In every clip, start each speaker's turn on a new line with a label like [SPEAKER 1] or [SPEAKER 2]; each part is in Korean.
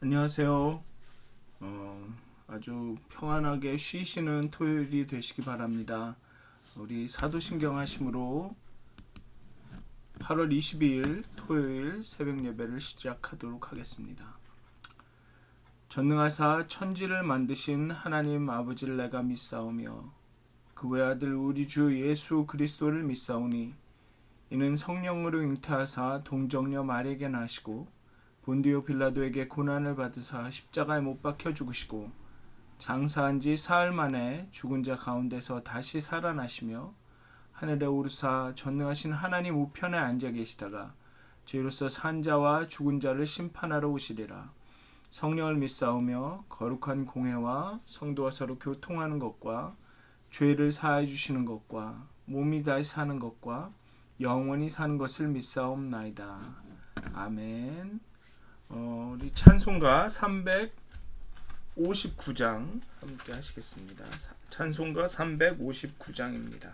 [SPEAKER 1] 안녕하세요. 아주 평안하게 쉬시는 토요일이 되시기 바랍니다. 우리 사도신경 하심으로 8월 22일 토요일 새벽 예배를 시작하도록 하겠습니다. 전능하사 천지를 만드신 하나님 아버지를 내가 믿사오며 그 외아들 우리 주 예수 그리스도를 믿사오니 이는 성령으로 잉태하사 동정녀 마리에게 나시고 본디오 빌라도에게 고난을 받으사 십자가에 못 박혀 죽으시고 장사한 지 사흘 만에 죽은 자 가운데서 다시 살아나시며 하늘에 오르사 전능하신 하나님 우편에 앉아 계시다가 죄로서 산 자와 죽은 자를 심판하러 오시리라. 성령을 믿사오며 거룩한 공회와 성도와 서로 교통하는 것과 죄를 사하여 주시는 것과 몸이 다시 사는 것과 영원히 사는 것을 믿사옵나이다. 아멘. 우리 찬송가 359장 함께 하시겠습니다. 찬송가 359장입니다.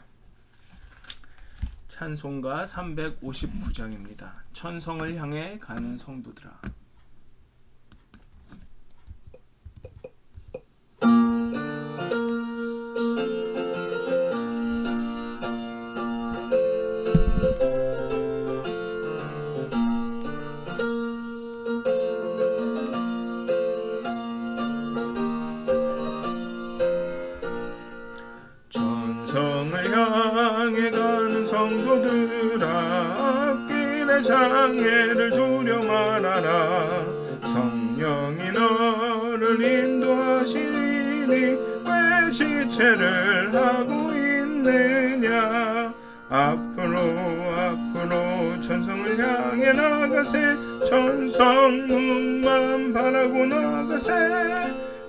[SPEAKER 1] 찬송가 359장입니다. 천성을 향해 가는 성도들아. 천성을 향해 가는 성도들아, 앞길의 장애를 두려 말아라. 성령이 너를 인도하시리니 왜 지체를 하고 있느냐. 앞으로 천성을 향해 나가세. 천성문만 바라고 나가세.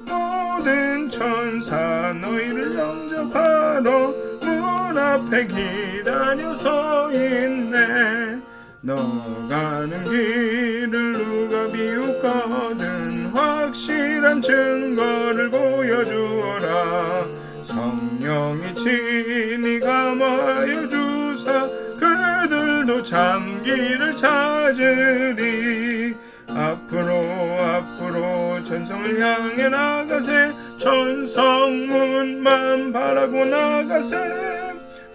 [SPEAKER 1] 모든 천사 너희를 영접하러 문 앞에 기다려 서 있네. 너 가는 길을 누가 비웃거든 확실한 증거를 보여주어라. 성령이 친히 감화여 주사 그들도 참 길을 찾으리. 앞으로 천성을 향해 나가세. 천성문만 바라고 나가세.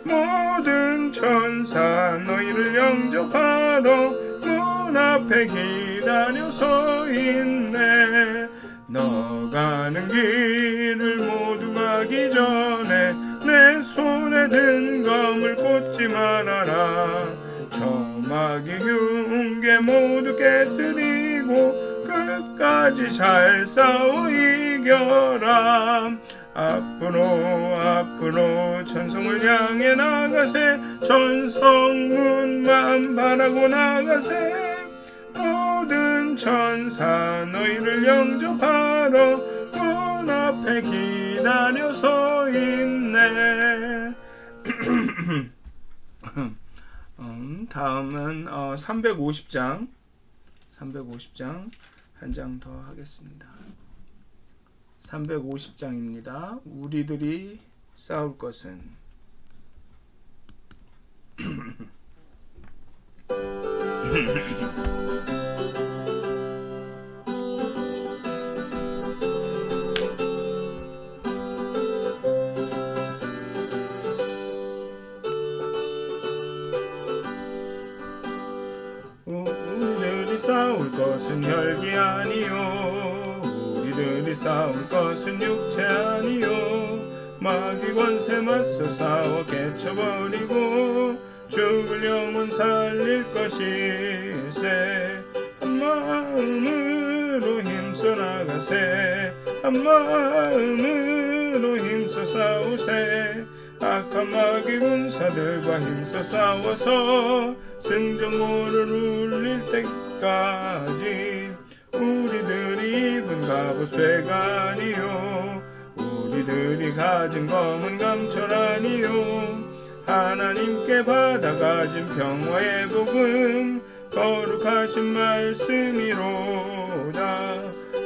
[SPEAKER 1] 모든 천사 너희를 영접하러 문 앞에 기다려 서 있네. 너 가는 길을 모두 가기 전에 내 손에 든 검을 꽂지 말아라. 저마귀 흉계 모두 깨뜨리고 끝까지 잘 싸워 이겨라. 앞으로 천성을 향해 나가세. 천성문만 바라고 나가세. 모든 천사 너희를 영접하러 문 앞에 기다려 서 있네. 다음은 350장 한 장 더 하겠습니다. 350장입니다. 우리들이 싸울 것은 우리들이 싸울 것은 혈기 아니요, 우리들이 싸울 것은 육체 아니요. 마귀 권세 맞서 싸워 깨쳐버리고 죽을 영혼 살릴 것이세. 한 마음으로 힘써 나가세. 한 마음으로 힘써 싸우세. 악한 마귀 군사들과 힘써 싸워서 승전고를 울릴 때까지 우리들이 입은 갑옷 쇠가 아니요, 우리들이 가진 검은 강철 아니요. 하나님께 받아가진 평화의 복음 거룩하신 말씀이로다.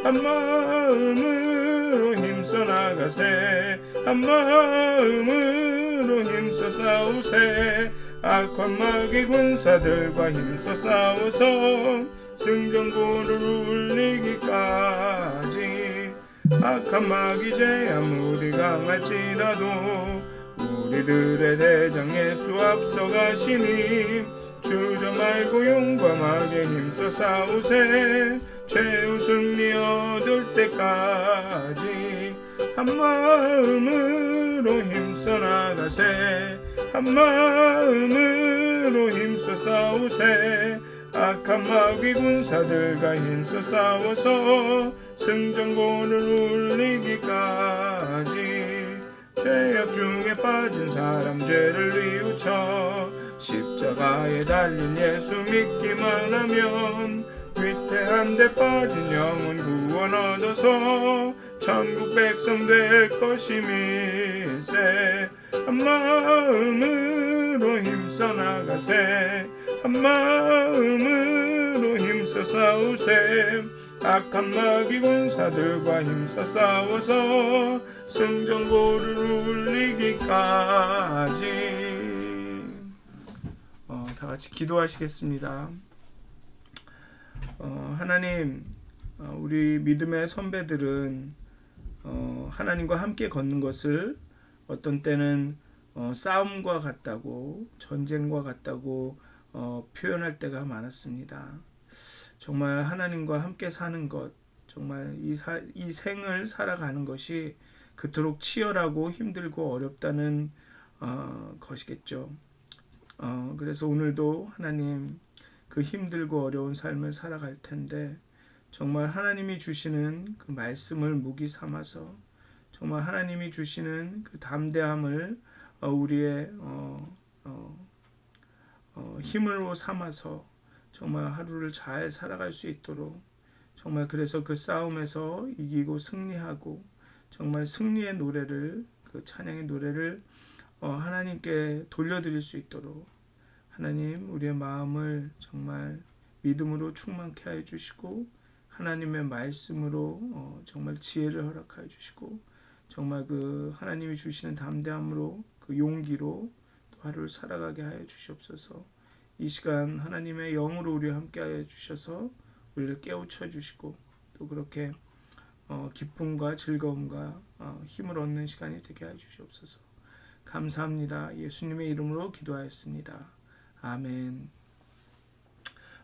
[SPEAKER 1] 한 마음으로 힘써 나가세. 한 마음으로 힘써 싸우세. 악한 마귀 군사들과 힘써 싸워서 승전고를 울리기까지 악한 마귀 죄 아무리 강할지라도 우리들의 대장 예수 앞서가시니 주저 말고 용감하게 힘써 싸우세 최후 승리 얻을 때까지 한 마음으로 힘써 나가세 한 마음으로 힘써 싸우세 악한 마귀 군사들과 힘써 싸워서 승전고를 울리기까지 죄악 중에 빠진 사람 죄를 뉘우쳐 십자가에 달린 예수 믿기만 하면 위태한 데 빠진 영혼 구원 얻어서 천국 백성 될 것임일세 한 마음으로 힘써 나가세 한 마음으로 힘써 싸우세 악한 마귀 군사들과 힘써 싸워서 승전고를 울리기까지 다 같이 기도하시겠습니다. 하나님, 우리 믿음의 선배들은 하나님과 함께 걷는 것을 어떤 때는 싸움과 같다고 전쟁과 같다고 표현할 때가 많았습니다. 정말 하나님과 함께 사는 것, 정말 이 생을 살아가는 것이 그토록 치열하고 힘들고 어렵다는 것이겠죠. 그래서 오늘도 하나님 그 힘들고 어려운 삶을 살아갈 텐데 정말 하나님이 주시는 그 말씀을 무기 삼아서 정말 하나님이 주시는 그 담대함을 우리의 힘으로 삼아서 정말 하루를 잘 살아갈 수 있도록 정말 그래서 그 싸움에서 이기고 승리하고 정말 승리의 노래를 그 찬양의 노래를 하나님께 돌려드릴 수 있도록 하나님 우리의 마음을 정말 믿음으로 충만케 하여 주시고 하나님의 말씀으로 정말 지혜를 허락하여 주시고 정말 그 하나님이 주시는 담대함으로 그 용기로 또 하루를 살아가게 하여 주시옵소서. 이 시간 하나님의 영으로 우리와 함께 하여 주셔서 우리를 깨우쳐 주시고 또 그렇게 기쁨과 즐거움과 힘을 얻는 시간이 되게 하여 주시옵소서. 감사합니다. 예수님의 이름으로 기도하였습니다. 아멘.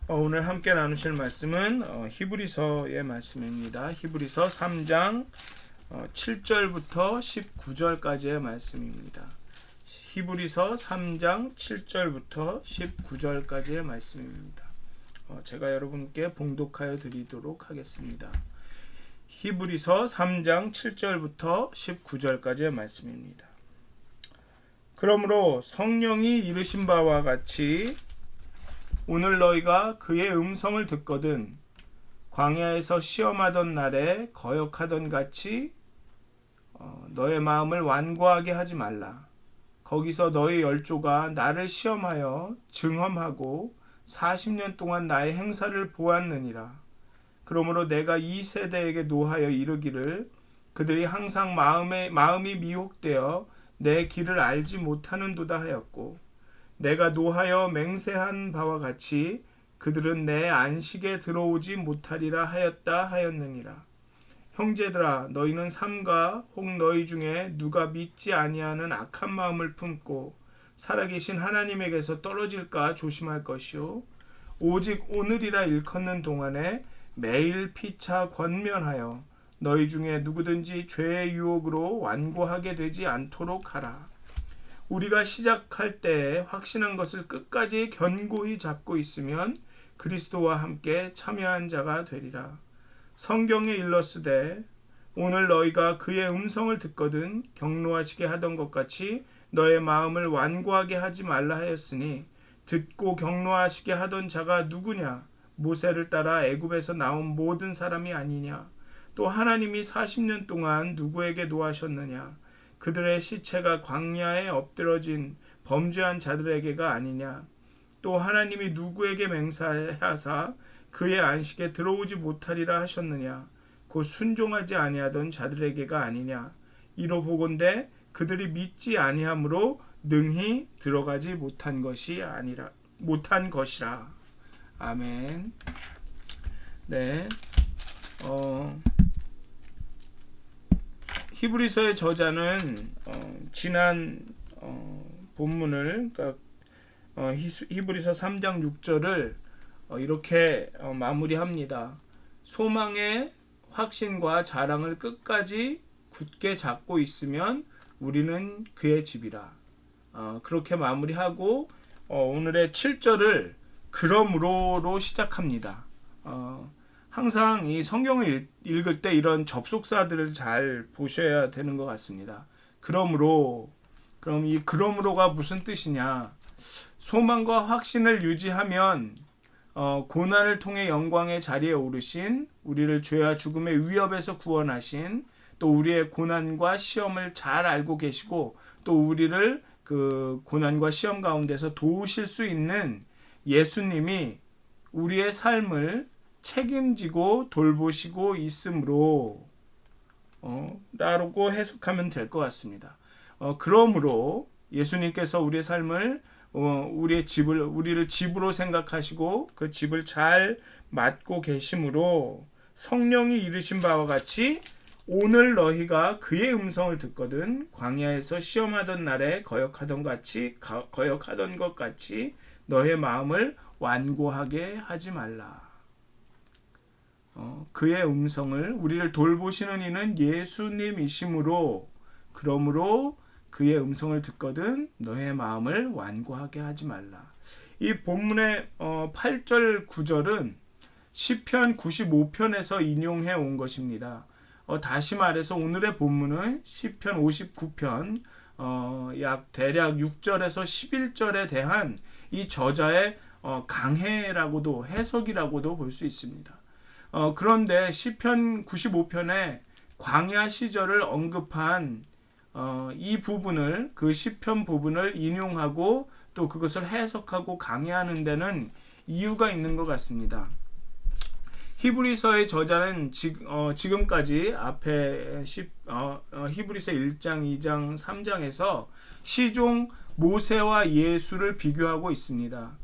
[SPEAKER 1] 오늘 함께 나누실 말씀은 히브리서의 말씀입니다. 히브리서 3장 7절부터 19절까지의 말씀입니다. 히브리서 3장 7절부터 19절까지의 말씀입니다. 제가 여러분께 봉독하여 드리도록 하겠습니다. 히브리서 3장 7절부터 19절까지의 말씀입니다. 그러므로 성령이 이르신 바와 같이 오늘 너희가 그의 음성을 듣거든 광야에서 시험하던 날에 거역하던 같이 너의 마음을 완고하게 하지 말라. 거기서 너희 열조가 나를 시험하여 증험하고 40년 동안 나의 행사를 보았느니라. 그러므로 내가 이 세대에게 노하여 이르기를 그들이 항상 마음이 미혹되어 내 길을 알지 못하는도다 하였고 내가 노하여 맹세한 바와 같이 그들은 내 안식에 들어오지 못하리라 하였다 하였느니라. 형제들아 너희는 삼가 혹 너희 중에 누가 믿지 아니하는 악한 마음을 품고 살아계신 하나님에게서 떨어질까 조심할 것이요 오직 오늘이라 일컫는 동안에 매일 피차 권면하여 너희 중에 누구든지 죄의 유혹으로 완고하게 되지 않도록 하라. 우리가 시작할 때 확신한 것을 끝까지 견고히 잡고 있으면 그리스도와 함께 참여한 자가 되리라. 성경에 일렀으되 오늘 너희가 그의 음성을 듣거든 경노하시게 하던 것 같이 너의 마음을 완고하게 하지 말라 하였으니 듣고 경노하시게 하던 자가 누구냐? 모세를 따라 애굽에서 나온 모든 사람이 아니냐? 또 하나님이 40년 동안 누구에게 노하셨느냐? 그들의 시체가 광야에 엎드러진 범죄한 자들에게가 아니냐? 또 하나님이 누구에게 맹세하사 그의 안식에 들어오지 못하리라 하셨느냐? 곧 순종하지 아니하던 자들에게가 아니냐? 이로 보건대 그들이 믿지 아니함으로 능히 들어가지 못한 것이라. 아멘. 네. 히브리서의 저자는 지난 본문을 그러니까 히브리서 3장 6절을 이렇게 마무리합니다. 소망의 확신과 자랑을 끝까지 굳게 잡고 있으면 우리는 그의 집이라. 그렇게 마무리하고 오늘의 7절을 그러므로로 시작합니다. 항상 이 성경을 읽을 때 이런 접속사들을 잘 보셔야 되는 것 같습니다. 그러므로, 그럼 이 그러므로가 무슨 뜻이냐? 소망과 확신을 유지하면 고난을 통해 영광의 자리에 오르신, 우리를 죄와 죽음의 위협에서 구원하신, 또 우리의 고난과 시험을 잘 알고 계시고 또 우리를 그 고난과 시험 가운데서 도우실 수 있는 예수님이 우리의 삶을 책임지고 돌보시고 있으므로 라고 해석하면 될 것 같습니다. 그러므로 예수님께서 우리의 삶을 우리를 집으로 생각하시고 그 집을 잘 맡고 계심으로 성령이 이르신 바와 같이 오늘 너희가 그의 음성을 듣거든 광야에서 시험하던 날에 거역하던 것 같이 너의 마음을 완고하게 하지 말라. 그의 음성을 우리를 돌보시는 이는 예수님이시므로 그러므로 그의 음성을 듣거든 너의 마음을 완고하게 하지 말라. 이 본문의 8절 9절은 시편 95편에서 인용해 온 것입니다. 다시 말해서 오늘의 본문은 시편 59편 대략 6절에서 11절에 대한 이 저자의 강해라고도 해석이라고도 볼 수 있습니다. 그런데 시편 95편에 광야 시절을 언급한 이 부분을 그 시편 부분을 인용하고 또 그것을 해석하고 강해하는 데는 이유가 있는 것 같습니다. 히브리서의 저자는 지금까지 앞에 히브리서 1장, 2장, 3장에서 시종 모세와 예수를 비교하고 있습니다.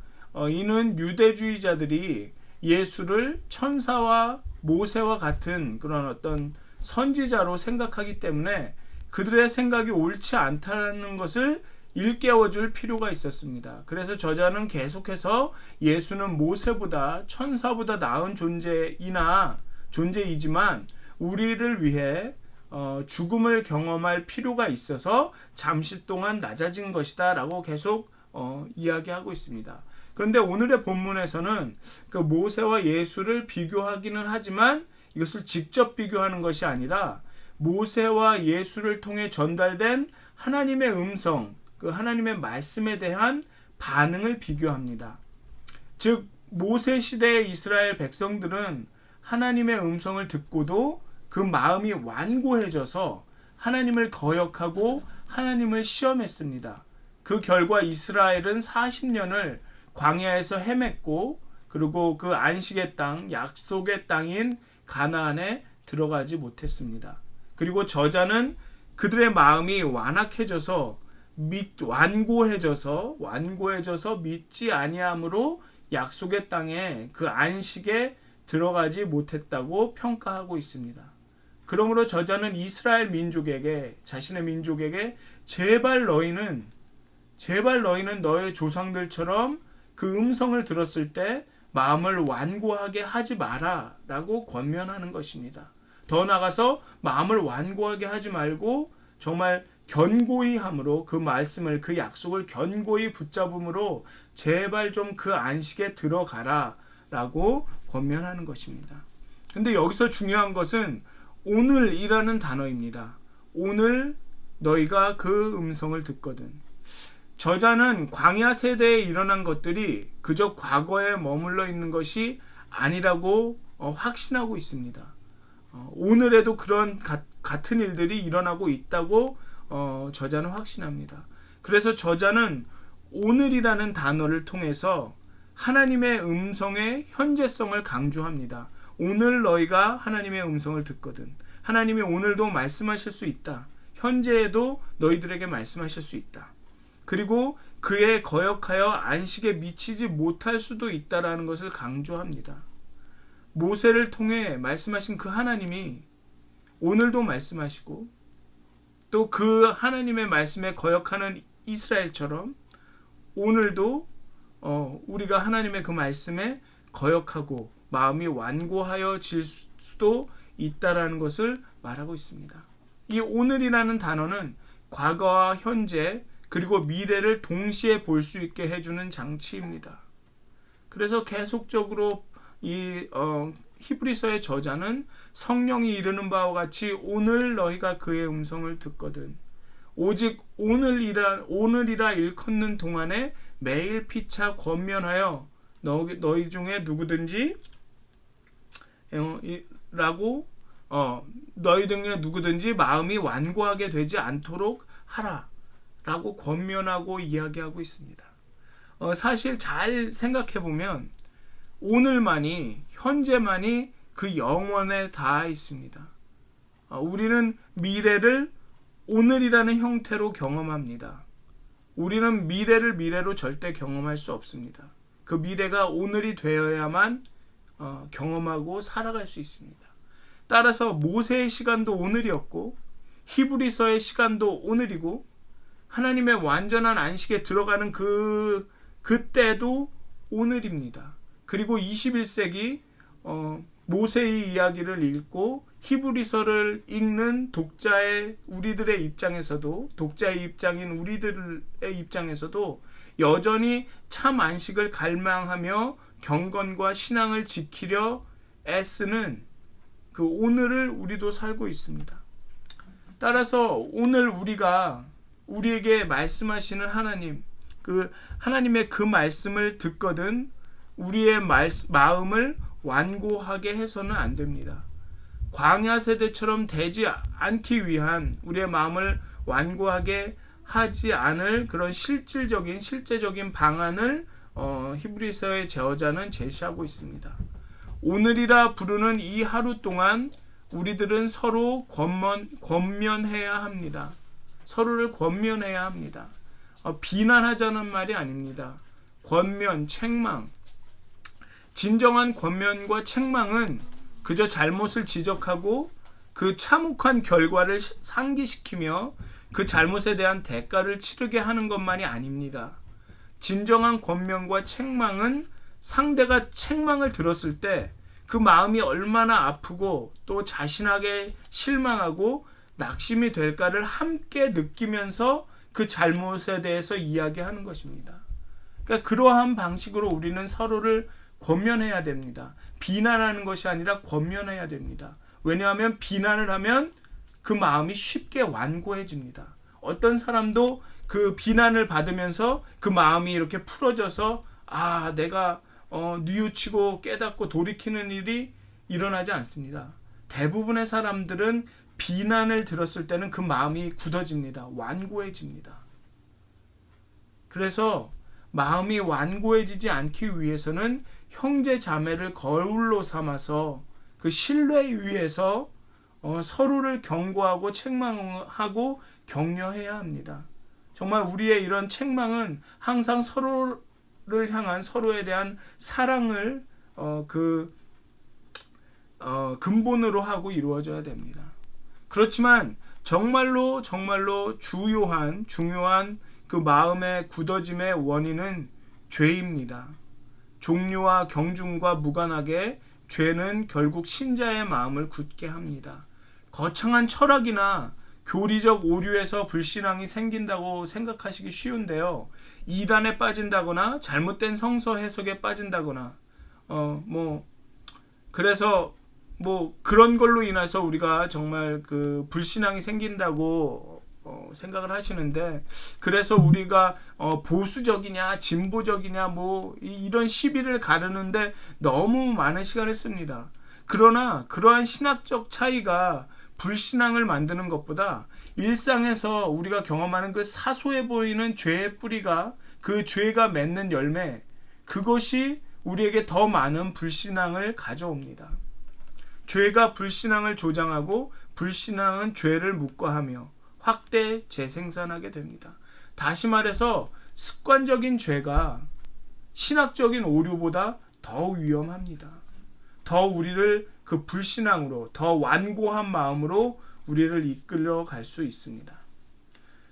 [SPEAKER 1] 이는 유대주의자들이 예수를 천사와 모세와 같은 그런 어떤 선지자로 생각하기 때문에 그들의 생각이 옳지 않다는 것을 일깨워줄 필요가 있었습니다. 그래서 저자는 계속해서 예수는 모세보다 천사보다 나은 존재이지만 우리를 위해 죽음을 경험할 필요가 있어서 잠시 동안 낮아진 것이다 라고 계속 이야기하고 있습니다. 그런데 오늘의 본문에서는 그 모세와 예수를 비교하기는 하지만 이것을 직접 비교하는 것이 아니라 모세와 예수를 통해 전달된 하나님의 음성, 그 하나님의 말씀에 대한 반응을 비교합니다. 즉 모세 시대의 이스라엘 백성들은 하나님의 음성을 듣고도 그 마음이 완고해져서 하나님을 거역하고 하나님을 시험했습니다. 그 결과 이스라엘은 40년을 광야에서 헤맸고 그리고 그 안식의 땅, 약속의 땅인 가나안에 들어가지 못했습니다. 그리고 저자는 그들의 마음이 완악해져서 완고해져서 믿지 아니함으로 약속의 땅에 그 안식에 들어가지 못했다고 평가하고 있습니다. 그러므로 저자는 이스라엘 민족에게 자신의 민족에게 제발 너희는 너의 조상들처럼 그 음성을 들었을 때 마음을 완고하게 하지 마라 라고 권면하는 것입니다. 더 나아가서 마음을 완고하게 하지 말고 정말 견고히 함으로 그 말씀을 그 약속을 견고히 붙잡음으로 제발 좀 그 안식에 들어가라 라고 권면하는 것입니다. 근데 여기서 중요한 것은 오늘이라는 단어입니다. 오늘 너희가 그 음성을 듣거든. 저자는 광야 세대에 일어난 것들이 그저 과거에 머물러 있는 것이 아니라고 확신하고 있습니다. 오늘에도 그런 같은 일들이 일어나고 있다고 저자는 확신합니다. 그래서 저자는 오늘이라는 단어를 통해서 하나님의 음성의 현재성을 강조합니다. 오늘 너희가 하나님의 음성을 듣거든. 하나님이 오늘도 말씀하실 수 있다. 현재에도 너희들에게 말씀하실 수 있다. 그리고 그에 거역하여 안식에 미치지 못할 수도 있다라는 것을 강조합니다. 모세를 통해 말씀하신 그 하나님이 오늘도 말씀하시고 또 그 하나님의 말씀에 거역하는 이스라엘처럼 오늘도 우리가 하나님의 그 말씀에 거역하고 마음이 완고하여질 수도 있다라는 것을 말하고 있습니다. 이 오늘이라는 단어는 과거와 현재 그리고 미래를 동시에 볼 수 있게 해주는 장치입니다. 그래서 계속적으로 이 히브리서의 저자는 성령이 이르는 바와 같이 오늘 너희가 그의 음성을 듣거든 오직 오늘이라 일컫는 동안에 매일 피차 권면하여 너희 중에 누구든지 너희 중에 누구든지 마음이 완고하게 되지 않도록 하라 라고 권면하고 이야기하고 있습니다. 사실 잘 생각해보면 오늘만이 현재만이 그 영원에 닿아 있습니다. 우리는 미래를 오늘이라는 형태로 경험합니다. 우리는 미래를 미래로 절대 경험할 수 없습니다. 그 미래가 오늘이 되어야만 경험하고 살아갈 수 있습니다. 따라서 모세의 시간도 오늘이었고 히브리서의 시간도 오늘이고 하나님의 완전한 안식에 들어가는 그때도 오늘입니다. 그리고 21세기 모세의 이야기를 읽고 히브리서를 읽는 우리들의 입장에서도 독자의 입장인 우리들의 입장에서도 여전히 참 안식을 갈망하며 경건과 신앙을 지키려 애쓰는 그 오늘을 우리도 살고 있습니다. 따라서 오늘 우리에게 말씀하시는 하나님, 그 하나님의 그 말씀을 듣거든 우리의 마음을 완고하게 해서는 안 됩니다. 광야 세대처럼 되지 않기 위한 우리의 마음을 완고하게 하지 않을 그런 실제적인 방안을 히브리서의 저자는 제시하고 있습니다. 오늘이라 부르는 이 하루 동안 우리들은 서로 권면해야 합니다. 서로를 권면해야 합니다. 비난하자는 말이 아닙니다. 권면, 책망. 진정한 권면과 책망은 그저 잘못을 지적하고 그 참혹한 결과를 상기시키며 그 잘못에 대한 대가를 치르게 하는 것만이 아닙니다. 진정한 권면과 책망은 상대가 책망을 들었을 때 그 마음이 얼마나 아프고 또 자신에게 실망하고 낙심이 될까를 함께 느끼면서 그 잘못에 대해서 이야기하는 것입니다. 그러니까 그러한 방식으로 우리는 서로를 권면해야 됩니다. 비난하는 것이 아니라 권면해야 됩니다. 왜냐하면 비난을 하면 그 마음이 쉽게 완고해집니다. 어떤 사람도 그 비난을 받으면서 그 마음이 이렇게 풀어져서 내가 뉘우치고 깨닫고 돌이키는 일이 일어나지 않습니다. 대부분의 사람들은 비난을 들었을 때는 그 마음이 굳어집니다. 완고해집니다. 그래서 마음이 완고해지지 않기 위해서는 형제 자매를 거울로 삼아서 그 신뢰 위에서 서로를 경고하고 책망하고 격려해야 합니다. 정말 우리의 이런 책망은 항상 서로를 향한 서로에 대한 사랑을 근본으로 하고 이루어져야 됩니다. 그렇지만 정말로 중요한 그 마음의 굳어짐의 원인은 죄입니다. 종류와 경중과 무관하게 죄는 결국 신자의 마음을 굳게 합니다. 거창한 철학이나 교리적 오류에서 불신앙이 생긴다고 생각하시기 쉬운데요. 이단에 빠진다거나 잘못된 성서 해석에 빠진다거나 그래서 그런 걸로 인해서 우리가 정말 그 불신앙이 생긴다고 생각을 하시는데, 그래서 우리가 보수적이냐 진보적이냐 이런 시비를 가르는데 너무 많은 시간을 씁니다. 그러나 그러한 신학적 차이가 불신앙을 만드는 것보다 일상에서 우리가 경험하는 그 사소해 보이는 죄의 뿌리가 그 죄가 맺는 열매, 그것이 우리에게 더 많은 불신앙을 가져옵니다. 죄가 불신앙을 조장하고 불신앙은 죄를 묵과하며 확대 재생산하게 됩니다. 다시 말해서 습관적인 죄가 신학적인 오류보다 더 위험합니다. 더 우리를 그 불신앙으로, 더 완고한 마음으로 우리를 이끌어 갈 수 있습니다.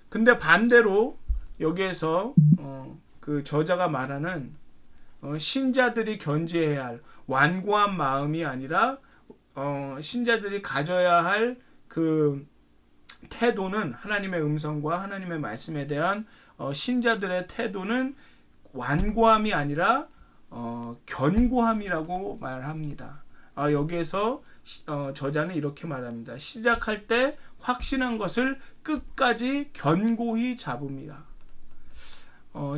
[SPEAKER 1] 근데 반대로 여기에서 그 저자가 말하는 신자들이 견지해야 할 완고한 마음이 아니라 신자들이 가져야 할 그 태도는, 하나님의 음성과 하나님의 말씀에 대한 신자들의 태도는 완고함이 아니라 견고함이라고 말합니다. 여기에서 저자는 이렇게 말합니다. 시작할 때 확신한 것을 끝까지 견고히 잡습니다.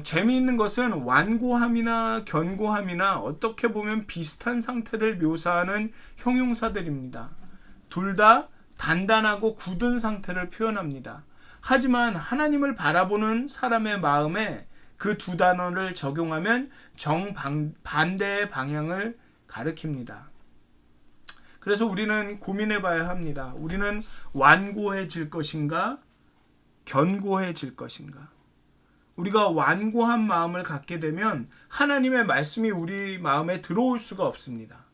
[SPEAKER 1] 재미있는 것은 완고함이나 견고함이나 어떻게 보면 비슷한 상태를 묘사하는 형용사들입니다. 둘 다 단단하고 굳은 상태를 표현합니다. 하지만 하나님을 바라보는 사람의 마음에 그 두 단어를 적용하면 정반대의 방향을 가리킵니다. 그래서 우리는 고민해 봐야 합니다. 우리는 완고해질 것인가, 견고해질 것인가? 우리가 완고한 마음을 갖게 되면 하나님의 말씀이 우리 마음에 들어올 수가 없습니다.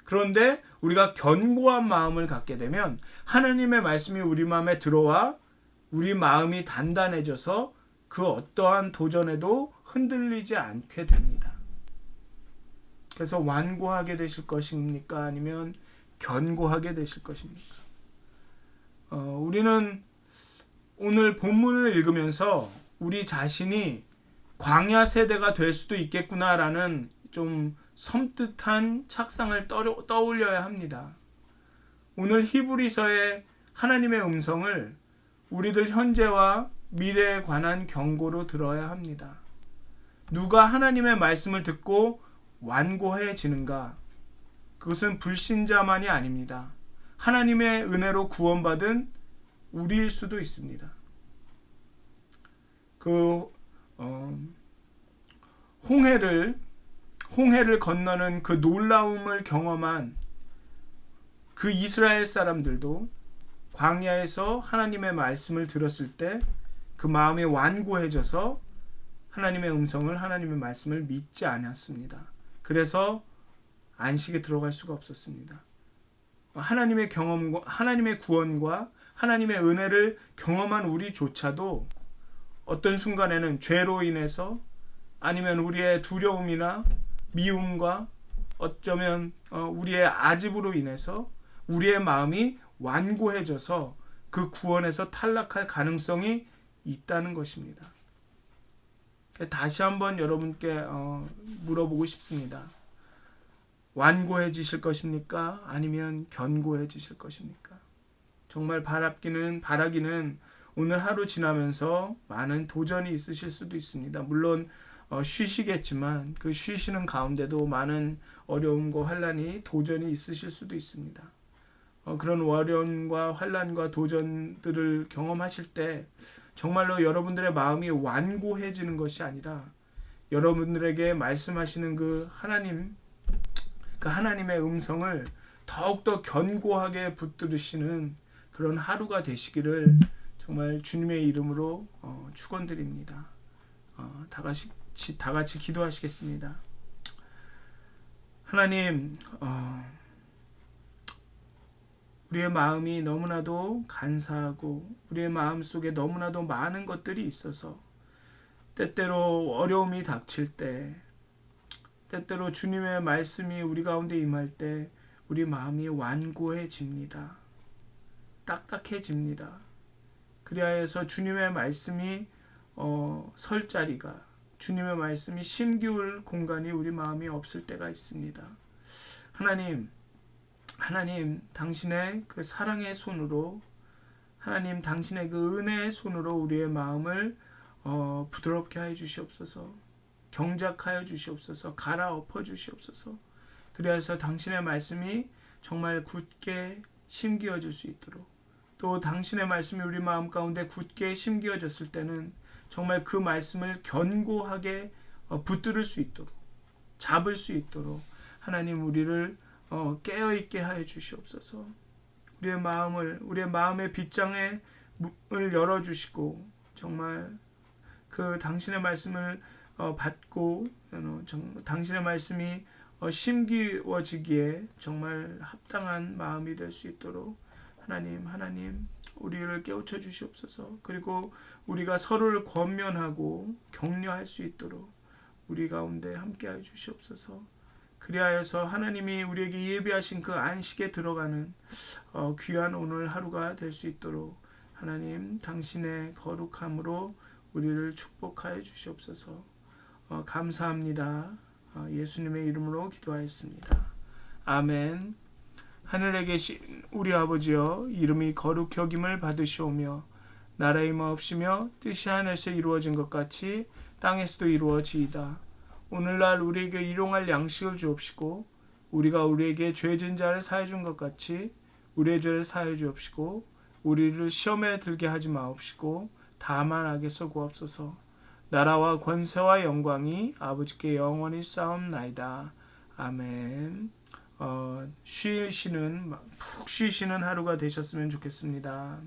[SPEAKER 1] 그런데 우리가 견고한 마음을 갖게 되면 하나님의 말씀이 우리 마음에 들어와 우리 마음이 단단해져서 그 어떠한 도전에도 흔들리지 않게 됩니다. 그래서 완고하게 되실 것입니까? 아니면 견고하게 되실 것입니까? 우리는 오늘 본문을 읽으면서 우리 자신이 광야 세대가 될 수도 있겠구나라는 좀 섬뜩한 착상을 떠올려야 합니다. 오늘 히브리서의 하나님의 음성을 우리들 현재와 미래에 관한 경고로 들어야 합니다. 누가 하나님의 말씀을 듣고 완고해지는가? 그것은 불신자만이 아닙니다. 하나님의 은혜로 구원받은 우리일 수도 있습니다. 홍해를 건너는 그 놀라움을 경험한 그 이스라엘 사람들도 광야에서 하나님의 말씀을 들었을 때 그 마음이 완고해져서 하나님의 음성을, 하나님의 말씀을 믿지 않았습니다. 그래서 안식에 들어갈 수가 없었습니다. 하나님의 경험과 하나님의 구원과 하나님의 은혜를 경험한 우리조차도 어떤 순간에는 죄로 인해서 아니면 우리의 두려움이나 미움과 어쩌면 우리의 아집으로 인해서 우리의 마음이 완고해져서 그 구원에서 탈락할 가능성이 있다는 것입니다. 다시 한번 여러분께 물어보고 싶습니다. 완고해지실 것입니까? 아니면 견고해지실 것입니까? 정말 바라기는 오늘 하루 지나면서 많은 도전이 있으실 수도 있습니다. 물론 쉬시겠지만 그 쉬시는 가운데도 많은 어려움과 환난이, 도전이 있으실 수도 있습니다. 그런 어려움과 환난과 도전들을 경험하실 때 정말로 여러분들의 마음이 완고해지는 것이 아니라 여러분들에게 말씀하시는 그 하나님의 음성을 더욱더 견고하게 붙들으시는 그런 하루가 되시기를 정말 주님의 이름으로 축원드립니다. 다 같이 기도하시겠습니다. 하나님, 우리의 마음이 너무나도 간사하고 우리의 마음 속에 너무나도 많은 것들이 있어서 때때로 어려움이 닥칠 때, 때때로 주님의 말씀이 우리 가운데 임할 때 우리 마음이 완고해집니다. 딱딱해집니다. 그리하여서 주님의 말씀이 설 자리가, 주님의 말씀이 심기울 공간이 우리 마음이 없을 때가 있습니다. 하나님, 당신의 그 사랑의 손으로, 하나님 당신의 그 은혜의 손으로 우리의 마음을 부드럽게 하여 주시옵소서. 경작하여 주시옵소서. 갈아엎어 주시옵소서. 그래서 당신의 말씀이 정말 굳게 심기어질 수 있도록, 또 당신의 말씀이 우리 마음 가운데 굳게 심기어졌을 때는 정말 그 말씀을 견고하게 붙들을 수 있도록, 잡을 수 있도록 하나님 우리를 깨어있게 하여 주시옵소서. 우리의 마음의 빗장을 열어주시고 정말 그 당신의 말씀을 받고 당신의 말씀이 심기워지기에 정말 합당한 마음이 될 수 있도록 하나님 우리를 깨우쳐 주시옵소서. 그리고 우리가 서로를 권면하고 격려할 수 있도록 우리 가운데 함께해 주시옵소서. 그리하여서 하나님이 우리에게 예비하신 그 안식에 들어가는 귀한 오늘 하루가 될 수 있도록 하나님 당신의 거룩함으로 우리를 축복하여 주시옵소서. 감사합니다. 예수님의 이름으로 기도하였습니다. 아멘. 하늘에 계신 우리 아버지여, 이름이 거룩히 여김을 받으시오며 나라의 마옵시며 뜻이 하늘에서 이루어진 것 같이 땅에서도 이루어지이다. 오늘날 우리에게 일용할 양식을 주옵시고 우리가 우리에게 죄진 자를 사해 준 것 같이 우리의 죄를 사해 주옵시고 우리를 시험에 들게 하지 마옵시고 다만 악에서 구하옵소서. 나라와 권세와 영광이 아버지께 영원히 싸움나이다. 아멘. 푹 쉬시는 하루가 되셨으면 좋겠습니다.